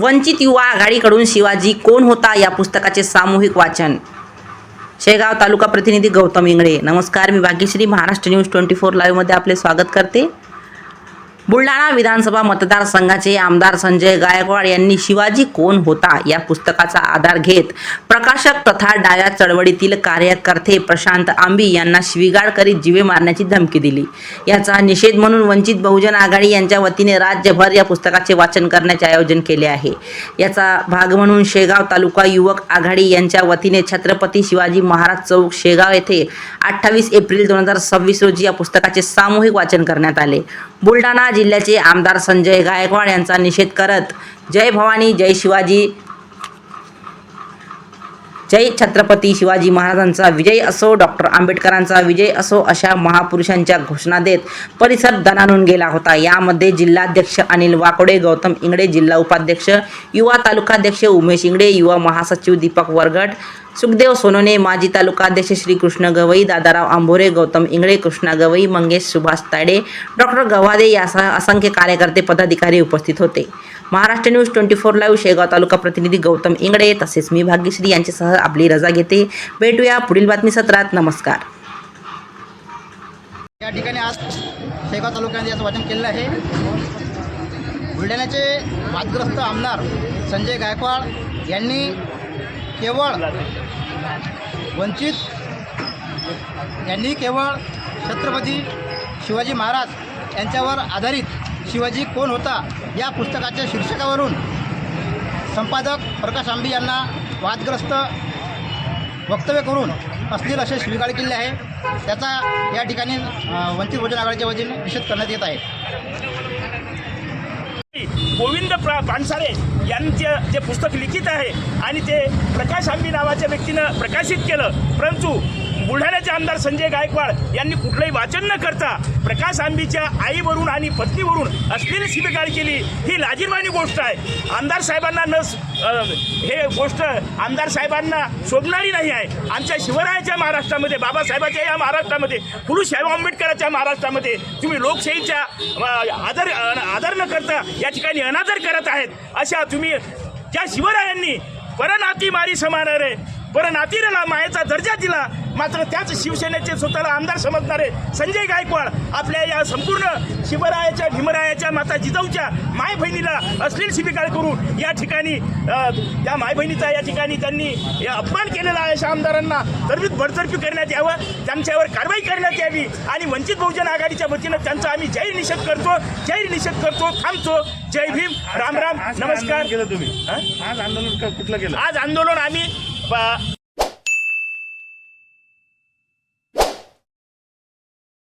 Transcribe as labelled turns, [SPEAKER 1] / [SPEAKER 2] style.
[SPEAKER 1] वंचित युवा आघाडीकडून शिवाजी कोण होता या पुस्तकाचे सामूहिक वाचन. शेगाव तालुका प्रतिनिधी गौतम इंगळे. नमस्कार, मी भाग्यश्री महाराष्ट्र न्यूज 24 लाईव्हमध्ये आपले स्वागत करते. बुलढाणा विधानसभा मतदारसंघाचे आमदार संजय गायकवाड यांनी शिवाजी कोण होता या पुस्तकाचा आधार घेत प्रकाशक तथा डाव्या चळवळीतील कार्यकर्ते प्रशांत आंबी यांना शिवीगाळ करीत जीवे मारण्याची धमकी दिली. याचा निषेध म्हणून वंचित बहुजन आघाडी यांच्या वतीने राज्यभर या पुस्तकाचे वाचन करण्याचे आयोजन केले आहे. याचा भाग म्हणून शेगाव तालुका युवक आघाडी यांच्या वतीने छत्रपती शिवाजी महाराज चौक शेगाव येथे 28 एप्रिल 2026 रोजी या पुस्तकाचे सामूहिक वाचन करण्यात आले. बुलढाणा जिल्ह्याचे आमदार संजय गायकवाड यांचा निषेध करत जय भवानी, जय शिवाजी, जय छत्रपती शिवाजी महाराजांचा विजय असो, डॉक्टर आंबेडकरांचा विजय असो अशा महापुरुषांच्या घोषणा देत परिसर दणाणून गेला होता. यामध्ये जिल्हाध्यक्ष अनिल वाकोडे, गौतम इंगळे, जिल्हा उपाध्यक्ष, युवा तालुकाध्यक्ष उमेश इंगळे, युवा महासचिव दीपक वरगट, सुखदेव सोनोने, माजी तालुकाध्यक्ष श्रीकृष्ण गवई, दादाराव आंबोरे, गौतम इंगळे, कृष्णा गवई, मंगेश सुभाष ताडे, डॉक्टर गव्हादे यासह असंख्य कार्यकर्ते पदाधिकारी उपस्थित होते. महाराष्ट्र न्यूज 24 लाईव्ह शेगाव तालुका प्रतिनिधी गौतम इंगळे तसेच मी भाग्यश्री यांच्यासह आपली रजा घेते. भेटूया पुढील बातमी सत्रात. नमस्कार.
[SPEAKER 2] या ठिकाणी आज शेगाव तालुक्यामध्ये याचं वाचन केलेलं आहे. बुलढाण्याचे वादग्रस्त आमदार संजय गायकवाड यांनी केवळ छत्रपती शिवाजी महाराज यांच्यावर आधारित शिवाजी कोण होता या पुस्तकाच्या शीर्षकावरून संपादक प्रकाश आंबी यांना वादग्रस्त वक्तव्य करून अश्लील असे शिवीगाळ केले आहे. त्याचा या ठिकाणी वंचित बहुजन आघाडीच्या वतीने निषेध करण्यात येत आहे.
[SPEAKER 3] गोविंद पानसारे यांचे जे पुस्तक लिखित आहे आणि ते प्रकाश आंबी नावाच्या व्यक्तीनं प्रकाशित केलं, परंतु बुलढाण्याचे आमदार संजय गायकवाड यांनी कुठलंही वाचन न करता प्रकाश आंबीच्या आईवरून आणि पत्नीवरून अश्लील शिवीगाळ केली. ही लाजिरवाणी गोष्ट आहे. आमदार साहेबांना हे गोष्ट आमदार साहेबांना शोभणारी नाही आहे. आमच्या शिवरायाच्या महाराष्ट्रामध्ये, बाबासाहेबांच्या या महाराष्ट्रामध्ये, फुलशाह आंबेडकरांच्या महाराष्ट्रामध्ये तुम्ही लोकशाहीच्या आदर न करता या ठिकाणी अनादर करत आहेत. अशा तुम्ही ज्या शिवरायांनी परनाती मारी समानारे परनातीला मायेचा दर्जा दिला, मात्र त्याच शिवसेनेचे स्वतःला आमदार समजणारे संजय गायकवाड आपल्या या संपूर्ण शिवरायाच्या, भीमरायाच्या, माता जिजाऊच्या माय बहिणीला अश्लील शिवीगाळ करून या ठिकाणी त्या माय बहिणीचा या ठिकाणी त्यांनी अपमान केलेला आहे. अशा आमदारांना तरबीत बडतर्फी करण्यात यावं, त्यांच्यावर कारवाई करण्यात यावी आणि वंचित बहुजन आघाडीच्या वतीनं त्यांचा आम्ही जाहीर निषेध करतो, थांबतो. जय भीम, राम राम, नमस्कार.
[SPEAKER 4] तुम्ही आज आंदोलन कुठलं केलं?
[SPEAKER 3] आज आंदोलन आम्ही